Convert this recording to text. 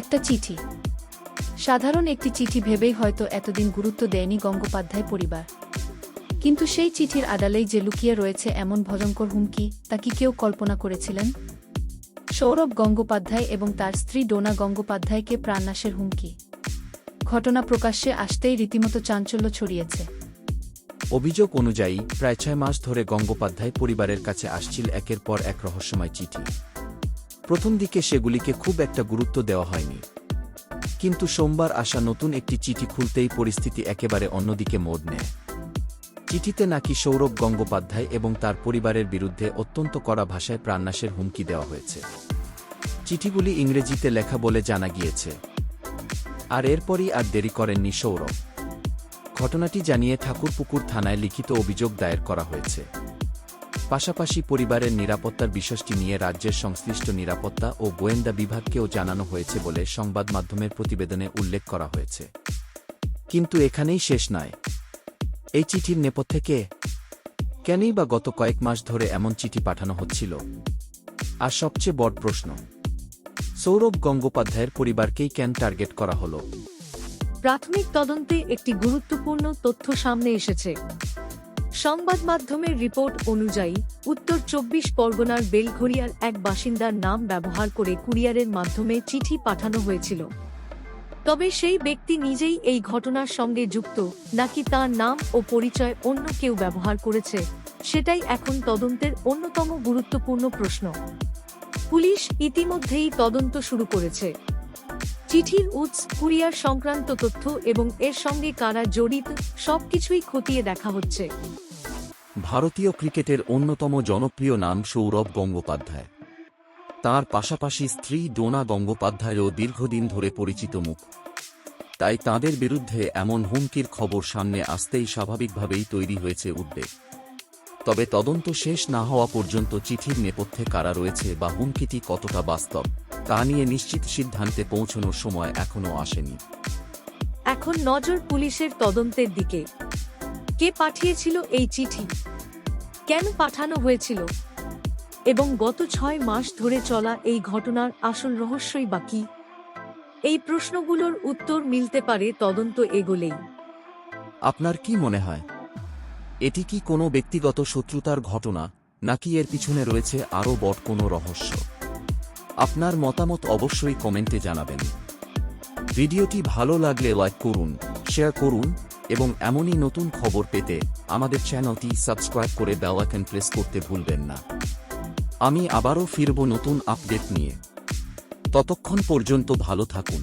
একটা চিঠি। সাধারণ একটি চিঠি ভেবেই হয়তো এতদিন গুরুত্ব দেয়নি গঙ্গোপাধ্যায় পরিবার। কিন্তু সেই চিঠির আড়ালেই যে লুকিয়ে রয়েছে এমন ভয়ঙ্কর হুমকি, তা কি কেউ কল্পনা করেছিলেন? সৌরভ গঙ্গোপাধ্যায় এবং তার স্ত্রী ডোনা গঙ্গোপাধ্যায়কে প্রাণনাশের হুমকি। ঘটনা প্রকাশ্যে আসতেই রীতিমতো চাঞ্চল্য ছড়িয়েছে। অভিযোগ অনুযায়ী প্রায় 6 মাস ধরে গঙ্গোপাধ্যায় পরিবারের কাছে আসছিল একের পর এক রহস্যময় চিঠি। প্রথম দিকে সেগুলিকে খুব একটা গুরুত্ব দেওয়া হয়নি, কিন্তু সোমবার আসা নতুন একটি চিঠি খুলতেই পরিস্থিতি একেবারে অন্যদিকে মোড় নেয়। চিঠিতে নাকি সৌরভ গঙ্গোপাধ্যায় এবং তার পরিবারের বিরুদ্ধে অত্যন্ত কড়া ভাষায় প্রাণনাশের হুমকি দেওয়া হয়েছে। চিঠিগুলি ইংরেজিতে লেখা বলে জানা গিয়েছে। আর এরপরই আর দেরি করেননি সৌরভ। ঘটনাটি জানিয়ে ঠাকুরপুকুর থানায় লিখিত অভিযোগ দায়ের করা হয়েছে। পাশাপাশি পরিবারের নিরাপত্তার বিষয়টি নিয়ে রাজ্যের সংশ্লিষ্ট নিরাপত্তা ও গোয়েন্দা বিভাগকেও জানানো হয়েছে বলে সংবাদ মাধ্যমের প্রতিবেদনে উল্লেখ করা হয়েছে। কিন্তু এখানেই শেষ নয়। এই চিঠির নেপথ্যে কে? কেনই বা গত কয়েক মাস ধরে এমন চিঠি পাঠানো হচ্ছিল? আর সবচেয়ে বড় প্রশ্ন, সৌরভ গঙ্গোপাধ্যায়ের পরিবারকেই কেন টার্গেট করা হলো? প্রাথমিক তদন্তে একটি গুরুত্বপূর্ণ তথ্য সামনে এসেছে। সংবাদ মাধ্যমের রিপোর্ট অনুযায়ী উত্তর 24 পরগনার বেলঘরিয়ার এক বাসিন্দার নাম ব্যবহার করে কুরিয়ারের মাধ্যমে চিঠি পাঠানো হয়েছিল। তবে সেই ব্যক্তি নিজেই এই ঘটনার সঙ্গে যুক্ত নাকি তার নাম ও পরিচয় অন্য কেউ ব্যবহার করেছে, সেটাই এখন তদন্তের অন্যতম গুরুত্বপূর্ণ প্রশ্ন। পুলিশ ইতিমধ্যেই তদন্ত শুরু করেছে। চিঠির উৎস, কুরিয়ার সংক্রান্ত তথ্য এবং এর সঙ্গে কারা জড়িত সবকিছুই খতিয়ে দেখা হচ্ছে। ভারতীয় ক্রিকেটের অন্যতম জনপ্রিয় নাম সৌরভ গঙ্গোপাধ্যায়। তার পাশাপাশি স্ত্রী ডোনা গঙ্গোপাধ্যায়ও দীর্ঘদিন ধরে পরিচিত মুখ। তাই তাঁদের বিরুদ্ধে এমন হুমকির খবর সামনে আসতেই স্বাভাবিকভাবেই তৈরি হয়েছে উদ্বেগ। তবে তদন্ত শেষ না হওয়া পর্যন্ত চিঠির নেপথ্যে কারা রয়েছে বা হুমকিটি কতটা বাস্তব, তা নিয়ে নিশ্চিত সিদ্ধান্তে পৌঁছানোর সময় এখনও আসেনি। এখন নজর পুলিশের তদন্তের দিকে। কে পাঠিয়েছিল এই চিঠি, কেন পাঠানো হয়েছিল, এবং গত 6 মাস ধরে চলা এই ঘটনার আসল রহস্যই বা কী? এই প্রশ্নগুলোর উত্তর মিলতে পারে তদন্ত এগোলেই। আপনার কি মনে হয়, এটি কি কোনো ব্যক্তিগত শত্রুতার ঘটনা, নাকি এর পিছনে রয়েছে আরও বড় কোনো রহস্য? আপনার মতামত অবশ্যই কমেন্টে জানাবেন। ভিডিওটি ভালো লাগলে লাইক করুন, শেয়ার করুন এবং এমনই নতুন খবর পেতে আমাদের চ্যানেলটি সাবস্ক্রাইব করে বেল আইকন প্রেস করতে ভুলবেন না। আমি আবারও ফিরব নতুন আপডেট নিয়ে। ততক্ষণ পর্যন্ত ভালো থাকুন।